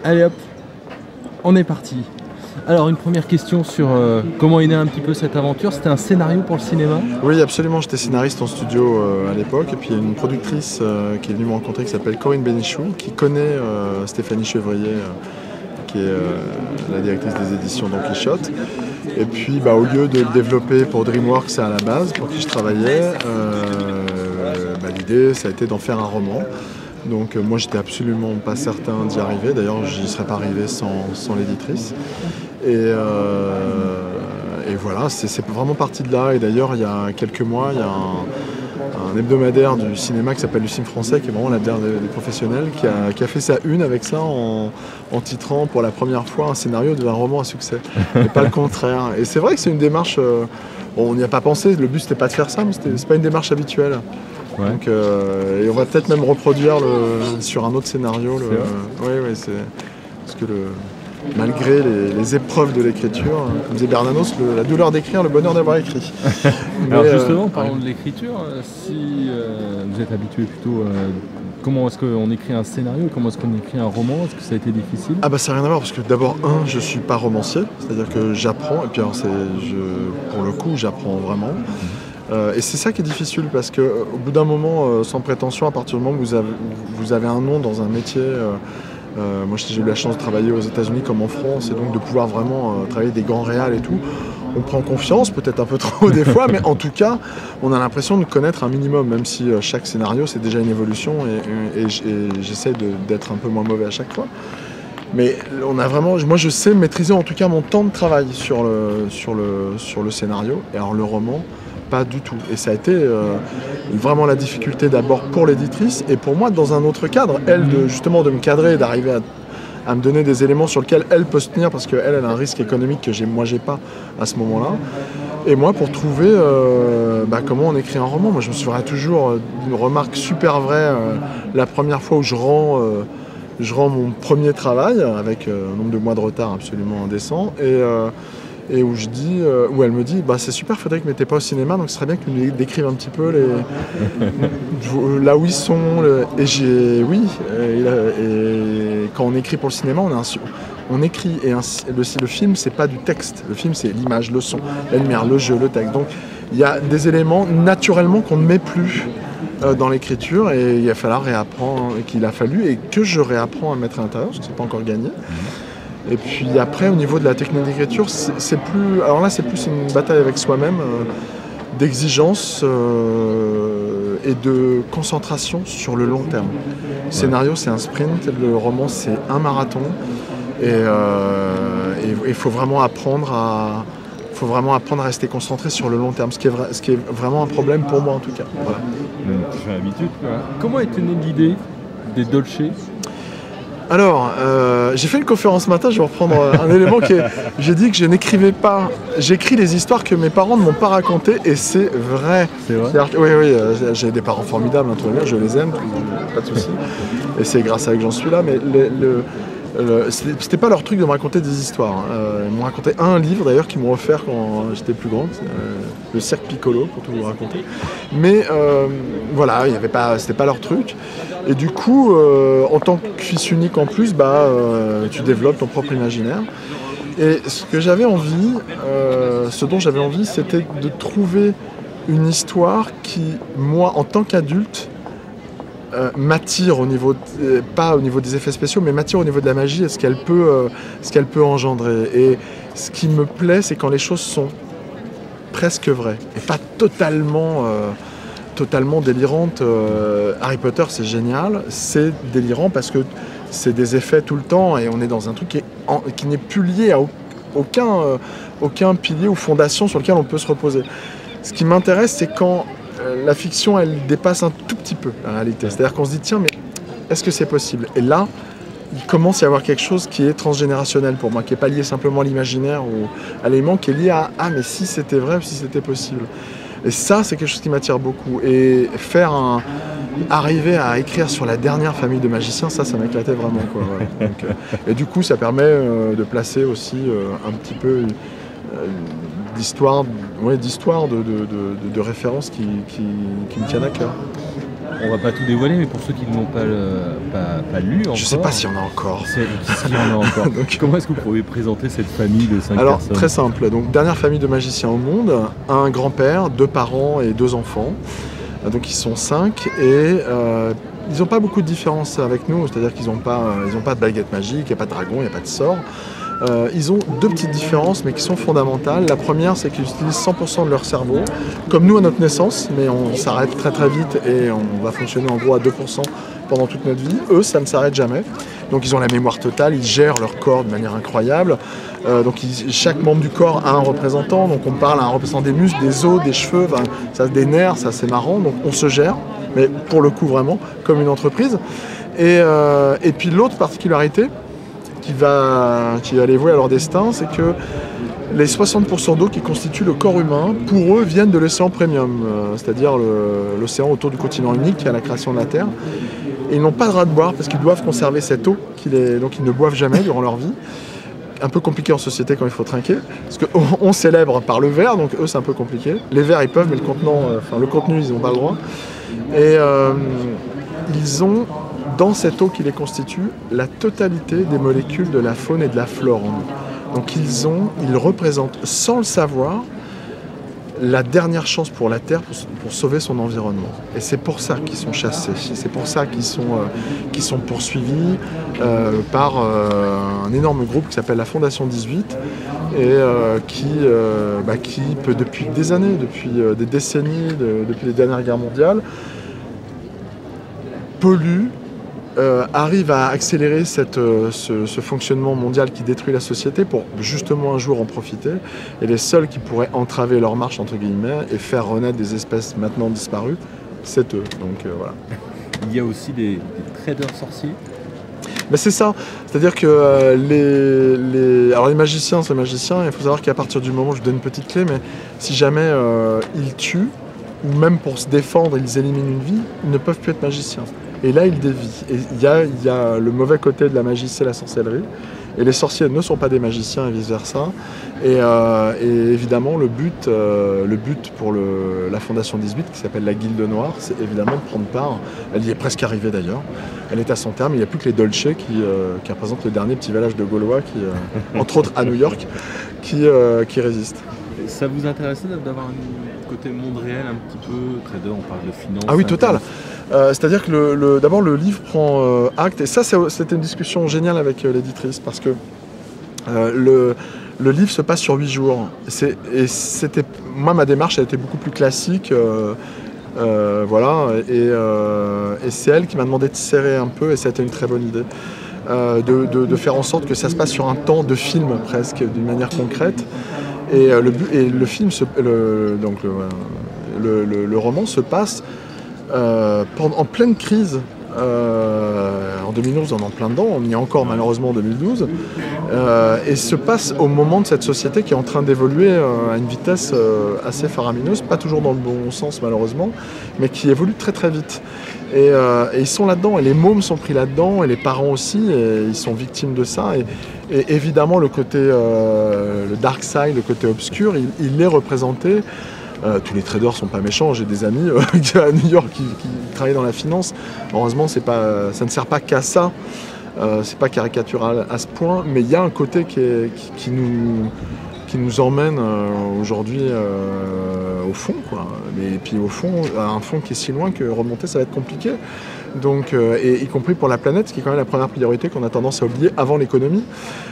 Allez hop, on est parti. Alors une première question sur comment est née un petit peu cette aventure. C'était un scénario pour le cinéma? Oui, absolument. J'étais scénariste en studio à l'époque. Et puis il y a une productrice qui est venue me rencontrer qui s'appelle Corinne Bénichou, qui connaît Stéphanie Chevrier, qui est la directrice des éditions Don Quichotte. Et puis au lieu de le développer pour DreamWorks à la base, pour qui je travaillais, l'idée ça a été d'en faire un roman. Donc moi j'étais absolument pas certain d'y arriver, d'ailleurs j'y serais pas arrivé sans l'éditrice. Et voilà, c'est vraiment parti de là. Et d'ailleurs il y a quelques mois, il y a un hebdomadaire du cinéma qui s'appelle Le Film Français, qui est vraiment l'hebdomadaire des professionnels, qui a fait sa une avec ça en titrant pour la première fois un scénario d'un roman à succès, et pas le contraire. Et c'est vrai que c'est une démarche, on n'y a pas pensé, le but c'était pas de faire ça, mais c'est pas une démarche habituelle. Ouais. Donc, et on va peut-être même reproduire sur un autre scénario. C'est parce que malgré les épreuves de l'écriture, comme disait Bernanos, la douleur d'écrire, le bonheur d'avoir écrit. Alors justement, parlons de l'écriture. Si vous êtes habitué plutôt, comment est-ce qu'on écrit un scénario, comment est-ce qu'on écrit un roman? Est-ce que ça a été difficile? Ah ça n'a rien à voir, parce que d'abord, je suis pas romancier, c'est-à-dire que j'apprends, et puis alors, pour le coup, j'apprends vraiment. Et c'est ça qui est difficile, parce qu'au bout d'un moment, sans prétention, à partir du moment où vous avez un nom dans un métier, moi j'ai eu la chance de travailler aux États-Unis comme en France, et donc de pouvoir vraiment travailler des grands réals et tout, on prend confiance, peut-être un peu trop des fois, mais en tout cas, on a l'impression de connaître un minimum, même si chaque scénario c'est déjà une évolution, et j'essaie d'être un peu moins mauvais à chaque fois. Mais on a vraiment, moi je sais maîtriser en tout cas mon temps de travail sur le scénario, et alors le roman, pas du tout. Et ça a été vraiment la difficulté d'abord pour l'éditrice et pour moi dans un autre cadre, elle justement de me cadrer, d'arriver à me donner des éléments sur lesquels elle peut se tenir, parce qu'elle a un risque économique que moi j'ai pas à ce moment-là. Et moi pour trouver comment on écrit un roman. Moi je me souviens toujours d'une remarque super vraie la première fois où je rends mon premier travail avec un nombre de mois de retard absolument indécent, et où elle me dit c'est super Frédéric, mais t'es pas au cinéma, donc ce serait bien que tu nous décrives un petit peu là où ils sont. Et quand on écrit pour le cinéma, on écrit, et le film c'est pas du texte, le film c'est l'image, le son, la lumière, le jeu, le texte. Donc il y a des éléments naturellement qu'on ne met plus dans l'écriture, et il va falloir réapprendre, qu'il a fallu et que je réapprends à mettre à l'intérieur, parce que c'est pas encore gagné. Et puis après, au niveau de la technique d'écriture, c'est plus une bataille avec soi-même, d'exigence et de concentration sur le long terme. Le scénario, c'est un sprint, le roman, c'est un marathon, et il faut vraiment apprendre à rester concentré sur le long terme, ce qui est vraiment un problème pour moi en tout cas. Voilà. J'ai l'habitude. Comment est née l'idée des Dolce? Alors, j'ai fait une conférence ce matin, je vais reprendre un élément j'ai dit que je n'écrivais pas, j'écris les histoires que mes parents ne m'ont pas racontées, et c'est vrai. C'est vrai? Oui, j'ai des parents formidables, tout va bien, je les aime, pas de soucis, et c'est grâce à eux que j'en suis là, mais c'était pas leur truc de me raconter des histoires. Ils m'ont raconté un livre d'ailleurs qu'ils m'ont offert quand j'étais plus grande, le Cirque Piccolo, pour tout vous raconter. Mais voilà, c'était pas leur truc. Et du coup, en tant que fils unique en plus, tu développes ton propre imaginaire. Et ce dont j'avais envie, c'était de trouver une histoire qui, moi, en tant qu'adulte, m'attire pas au niveau des effets spéciaux, mais m'attire au niveau de la magie et ce qu'elle peut engendrer. Et ce qui me plaît, c'est quand les choses sont presque vraies et pas totalement délirantes. Harry Potter, c'est génial, c'est délirant parce que c'est des effets tout le temps, et on est dans un truc qui n'est plus lié à aucun pilier ou fondation sur lequel on peut se reposer. Ce qui m'intéresse, c'est quand la fiction, elle dépasse un tout petit peu la réalité. C'est-à-dire qu'on se dit, tiens, mais est-ce que c'est possible? Et là, il commence à y avoir quelque chose qui est transgénérationnel pour moi, qui n'est pas lié simplement à l'imaginaire ou à l'élément, qui est lié à « Ah, mais si c'était vrai, si c'était possible ». Et ça, c'est quelque chose qui m'attire beaucoup. Et arriver à écrire sur la dernière famille de magiciens, ça m'éclatait vraiment, quoi. Voilà. Donc, et du coup, ça permet de placer aussi un petit peu d'histoire de références qui me tiennent à cœur. on va pas tout dévoiler, mais pour ceux qui ne l'ont pas lu encore... Je sais pas s'il y en a encore. S'il y en a encore. Donc, comment est-ce que vous pourriez présenter cette famille de 5 Alors, personnes? très simple. Donc, dernière famille de magiciens au monde, un grand-père, 2 parents et 2 enfants. Donc ils sont 5 et ils n'ont pas beaucoup de différence avec nous, c'est-à-dire qu'ils n'ont pas de baguette magique, il n'y a pas de dragon, il n'y a pas de sort. Ils ont 2 petites différences mais qui sont fondamentales. La première, c'est qu'ils utilisent 100% de leur cerveau, comme nous à notre naissance, mais on s'arrête très très vite et on va fonctionner en gros à 2% pendant toute notre vie. Eux, ça ne s'arrête jamais. Donc ils ont la mémoire totale, ils gèrent leur corps de manière incroyable. Donc chaque membre du corps a un représentant, donc on parle à un représentant des muscles, des os, des cheveux, ça, des nerfs, ça c'est marrant, donc on se gère, mais pour le coup vraiment comme une entreprise. Et puis l'autre particularité qui va les vouer à leur destin, c'est que les 60% d'eau qui constituent le corps humain, pour eux, viennent de l'océan premium, c'est-à-dire l'océan autour du continent unique à la création de la Terre. Et ils n'ont pas le droit de boire parce qu'ils doivent conserver cette eau, donc ils ne boivent jamais durant leur vie. Un peu compliqué en société quand il faut trinquer, parce qu'on célèbre par le verre, donc eux c'est un peu compliqué. Les verres ils peuvent, mais le contenu ils n'ont pas le droit. Et ils ont dans cette eau qui les constitue la totalité des molécules de la faune et de la flore en eux. Donc ils représentent sans le savoir la dernière chance pour la Terre pour sauver son environnement. Et c'est pour ça qu'ils sont chassés, c'est pour ça qu'ils sont poursuivis par un énorme groupe qui s'appelle la Fondation 18 et qui peut depuis des années, depuis des décennies, depuis les dernières guerres mondiales, pollue, arrive à accélérer ce fonctionnement mondial qui détruit la société pour justement un jour en profiter. Et les seuls qui pourraient entraver leur marche, entre guillemets, et faire renaître des espèces maintenant disparues, c'est eux. Donc voilà. Il y a aussi des traders sorciers. Ben c'est ça, c'est-à-dire que les magiciens, c'est les magiciens, il faut savoir qu'à partir du moment, je donne une petite clé, mais si jamais ils tuent, ou même pour se défendre, ils éliminent une vie, ils ne peuvent plus être magiciens. Et là, ils dévient. Et il y a le mauvais côté de la magie, c'est la sorcellerie. Et les sorciers ne sont pas des magiciens et vice-versa. Et évidemment, le but pour la Fondation 18, qui s'appelle la Guilde Noire, c'est évidemment de prendre part. Elle y est presque arrivée d'ailleurs. Elle est à son terme. Il n'y a plus que les Dolce qui représentent le dernier petit village de Gaulois, entre autres à New York, qui résistent. Ça vous intéressait d'avoir un côté monde réel un petit peu trader, on parle de finance? Ah oui, total. C'est-à-dire que d'abord le livre prend acte, et ça c'était une discussion géniale avec l'éditrice, parce que le livre se passe sur 8 jours. Moi ma démarche a été beaucoup plus classique, voilà, et c'est elle qui m'a demandé de serrer un peu, et ça a été une très bonne idée. De faire en sorte que ça se passe sur un temps de film presque, d'une manière concrète. Et le film, le roman se passe en pleine crise. En 2011, on est en plein dedans, on y est encore malheureusement en 2012, et se passe au moment de cette société qui est en train d'évoluer à une vitesse assez faramineuse, pas toujours dans le bon sens malheureusement, mais qui évolue très très vite. Et ils sont là-dedans, et les mômes sont pris là-dedans, et les parents aussi, et ils sont victimes de ça. Et évidemment, le côté, le dark side, le côté obscur, il est représenté. Tous les traders sont pas méchants, j'ai des amis à New York qui travaillent dans la finance. Heureusement, ça ne sert pas qu'à ça, c'est pas caricatural à ce point, mais il y a un côté qui nous emmène aujourd'hui au fond, quoi. Et puis au fond, à un fond qui est si loin que remonter ça va être compliqué. Donc, et y compris pour la planète, ce qui est quand même la première priorité qu'on a tendance à oublier avant l'économie.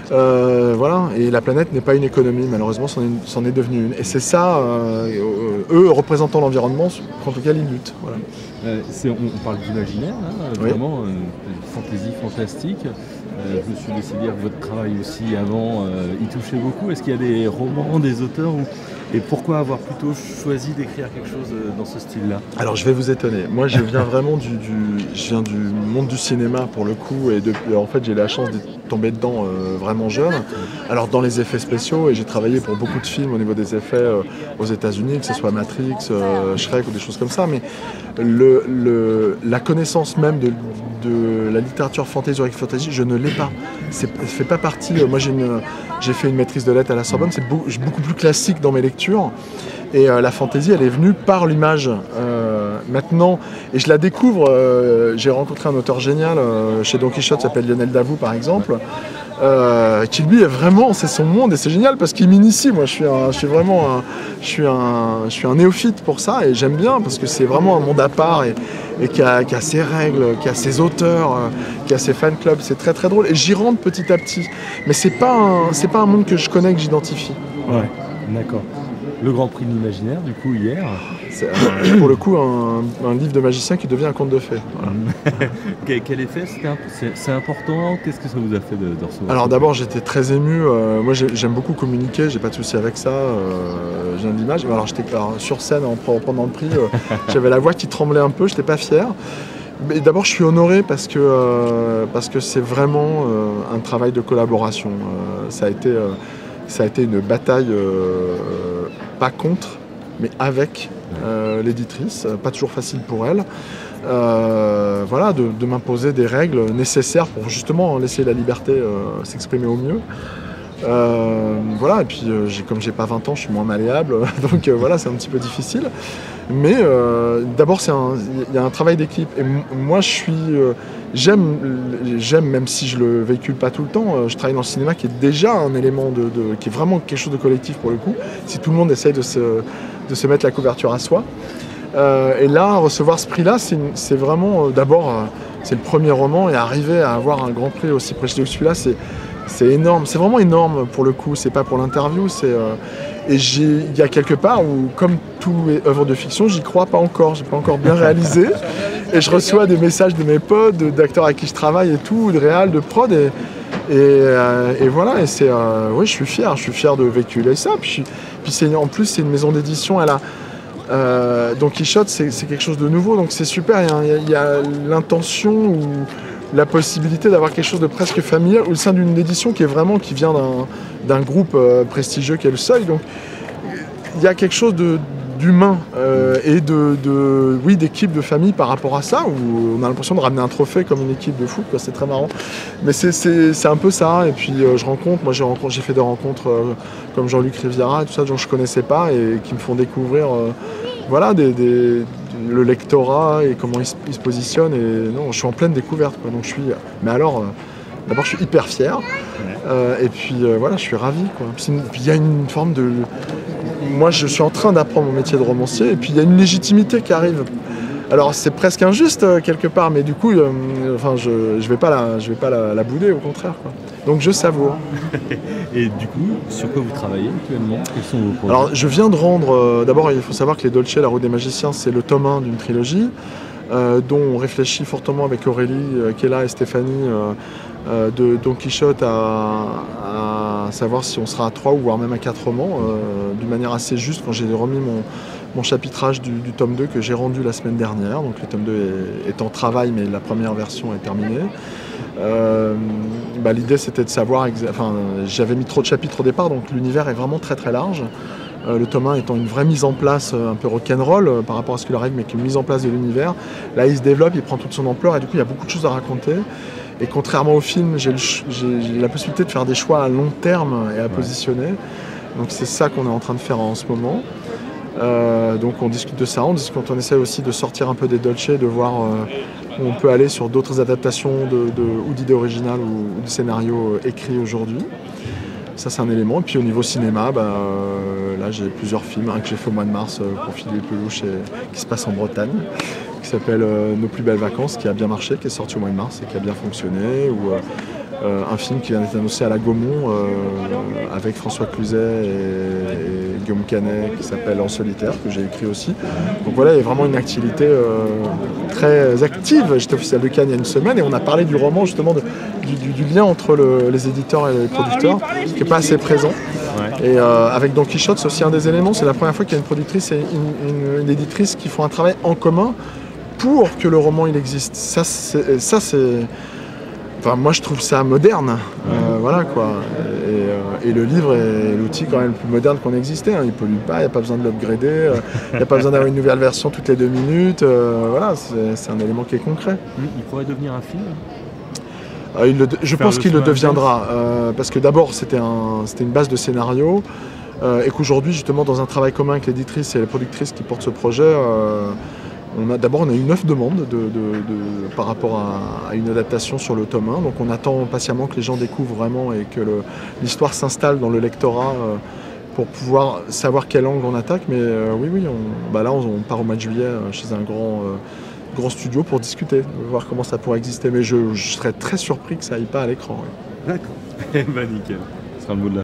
Voilà, et la planète n'est pas une économie, malheureusement, c'en est devenu une. Et c'est ça, eux représentant l'environnement contre lequel ils luttent. Voilà. On parle d'imaginaire, hein, vraiment, fantaisie fantastique. Je me suis laissé dire que votre travail aussi avant y touchait beaucoup. Est-ce qu'il y a des romans, des auteurs et pourquoi avoir plutôt choisi d'écrire quelque chose dans ce style-là? Alors je vais vous étonner. Moi je viens vraiment du monde du cinéma pour le coup, et en fait j'ai la chance de tomber dedans vraiment jeune. Alors dans les effets spéciaux, et j'ai travaillé pour beaucoup de films au niveau des effets aux États-Unis, que ce soit Matrix, Shrek ou des choses comme ça, mais la connaissance même de la littérature fantasy, je ne l'ai pas. Ça fait pas partie. Moi j'ai fait une maîtrise de lettres à la Sorbonne, c'est beaucoup plus classique dans mes lectures. Et la fantaisie, elle est venue par l'image. Maintenant, et je la découvre, j'ai rencontré un auteur génial chez Don Quichotte, qui s'appelle Lionel Davout par exemple, qui lui est vraiment, c'est son monde et c'est génial parce qu'il m'initie. Moi, je suis un néophyte pour ça et j'aime bien parce que c'est vraiment un monde à part et qui a ses règles, qui a ses auteurs, qui a ses fan clubs. C'est très très drôle et j'y rentre petit à petit. Mais c'est pas un monde que je connais, que j'identifie. Ouais, d'accord. Le Grand Prix de l'Imaginaire, du coup, hier. C'est pour le coup un livre de magicien qui devient un conte de fées. Voilà. Quel effet c'est important? Qu'est-ce que ça vous a fait de recevoir? Alors d'abord j'étais très ému. Moi j'aime beaucoup communiquer, j'ai pas de souci avec ça. J'ai une image. Alors j'étais sur scène pendant le prix, j'avais la voix qui tremblait un peu, j'étais pas fier. Mais d'abord je suis honoré parce que c'est vraiment un travail de collaboration. Ça a été une bataille, pas contre, mais avec l'éditrice, pas toujours facile pour elle. Voilà, de m'imposer des règles nécessaires pour justement laisser la liberté s'exprimer au mieux. Voilà, et puis comme j'ai pas 20 ans, je suis moins malléable, donc voilà, c'est un petit peu difficile. Mais d'abord, il y a un travail d'équipe. Et moi, j'aime, même si je le véhicule pas tout le temps, je travaille dans le cinéma qui est déjà un élément qui est vraiment quelque chose de collectif pour le coup. Si tout le monde essaye de se mettre la couverture à soi. Et là, recevoir ce prix-là, c'est vraiment, d'abord, c'est le premier roman et arriver à avoir un grand prix aussi prestigieux que celui-là, c'est énorme. C'est vraiment énorme pour le coup. C'est pas pour l'interview, et il y a quelque part où, comme toute œuvre de fiction, j'y crois pas encore. J'ai pas encore bien réalisé. Et je reçois des messages de mes potes, d'acteurs avec qui je travaille et tout, de réal, de prod. Et voilà. Et oui, je suis fier de véhiculer ça. Puis en plus, c'est une maison d'édition. Don Quichotte, c'est quelque chose de nouveau, donc c'est super. Il y a l'intention ou la possibilité d'avoir quelque chose de presque familial au sein d'une édition qui vient d'un groupe prestigieux qui est le Seuil. Donc il y a quelque chose d'humain et d'équipe de famille par rapport à ça, où on a l'impression de ramener un trophée comme une équipe de foot, quoi. C'est très marrant. Mais c'est un peu ça. Et puis j'ai fait des rencontres comme Jean-Luc Riviera et tout ça, dont je connaissais pas et qui me font découvrir voilà, le lectorat et comment il se positionne. Et non, je suis en pleine découverte, quoi. Donc mais alors, d'abord, je suis hyper fier. Et puis voilà, je suis ravi, quoi. Puis il y a une forme de... Moi, je suis en train d'apprendre mon métier de romancier, et puis il y a une légitimité qui arrive. Alors, c'est presque injuste quelque part, mais du coup, je vais pas la bouder, au contraire, quoi. Donc, je savoure. Et du coup, sur quoi vous travaillez actuellement? Quels sont vos projets? Alors, je viens de rendre... D'abord, il faut savoir que Les Dolce, la Roue des Magiciens, c'est le tome 1 d'une trilogie, dont on réfléchit fortement avec Aurélie, Kella et Stéphanie, de Don Quichotte à savoir si on sera à 3 ou voire même à 4 romans, d'une manière assez juste, quand j'ai remis mon chapitrage du tome 2 que j'ai rendu la semaine dernière. Donc le tome 2 est en travail, mais la première version est terminée. L'idée, c'était de savoir... j'avais mis trop de chapitres au départ, donc l'univers est vraiment très très large. Le tome 1 étant une vraie mise en place un peu rock'n'roll par rapport à ce qu'il arrive, mais qui est une mise en place de l'univers. Là, il se développe, il prend toute son ampleur, et du coup, il y a beaucoup de choses à raconter. Et contrairement au film, j'ai la possibilité de faire des choix à long terme et à positionner. Donc c'est ça qu'on est en train de faire en ce moment. Donc on discute de ça, on essaie aussi de sortir un peu des Dolce, de voir où on peut aller sur d'autres adaptations ou d'idées originales ou de scénarios écrits aujourd'hui. Ça, c'est un élément. Et puis au niveau cinéma, là j'ai plusieurs films, un que j'ai fait au mois de mars pour Philippe Lelouch qui se passe en Bretagne, qui s'appelle Nos plus belles vacances, qui a bien marché, qui est sorti au mois de mars et qui a bien fonctionné, ou un film qui vient d'être annoncé à la Gaumont avec François Cluzet et Guillaume Canet, qui s'appelle En solitaire, que j'ai écrit aussi. Donc voilà, il y a vraiment une activité très active. J'étais officiel de Cannes il y a une semaine et on a parlé du roman, justement, du lien entre les éditeurs et les producteurs, qui n'est pas assez présent. Ouais. Et avec Don Quichotte, c'est aussi un des éléments. C'est la première fois qu'il y a une productrice et une éditrice qui font un travail en commun pour que le roman il existe. Ça c'est... Enfin, moi je trouve ça moderne, voilà quoi. Et le livre est l'outil quand même le plus moderne qu'on ait existé. Hein. Il pollue pas, il n'y a pas besoin de l'upgrader, il n'y a pas besoin d'avoir une nouvelle version toutes les 2 minutes. Voilà, c'est un élément qui est concret. Il pourrait devenir un film. Je pense qu'il le deviendra, parce que d'abord c'était une base de scénario. Et qu'aujourd'hui, justement, dans un travail commun avec l'éditrice et les productrices qui portent ce projet, on a eu 9 demandes par rapport à une adaptation sur le tome 1. Donc on attend patiemment que les gens découvrent vraiment et que l'histoire s'installe dans le lectorat pour pouvoir savoir quel angle on attaque. Mais oui, on part au mois de juillet chez un grand studio pour discuter, voir comment ça pourrait exister. Mais je serais très surpris que ça aille pas à l'écran. D'accord. Nickel. Ce sera le mot de la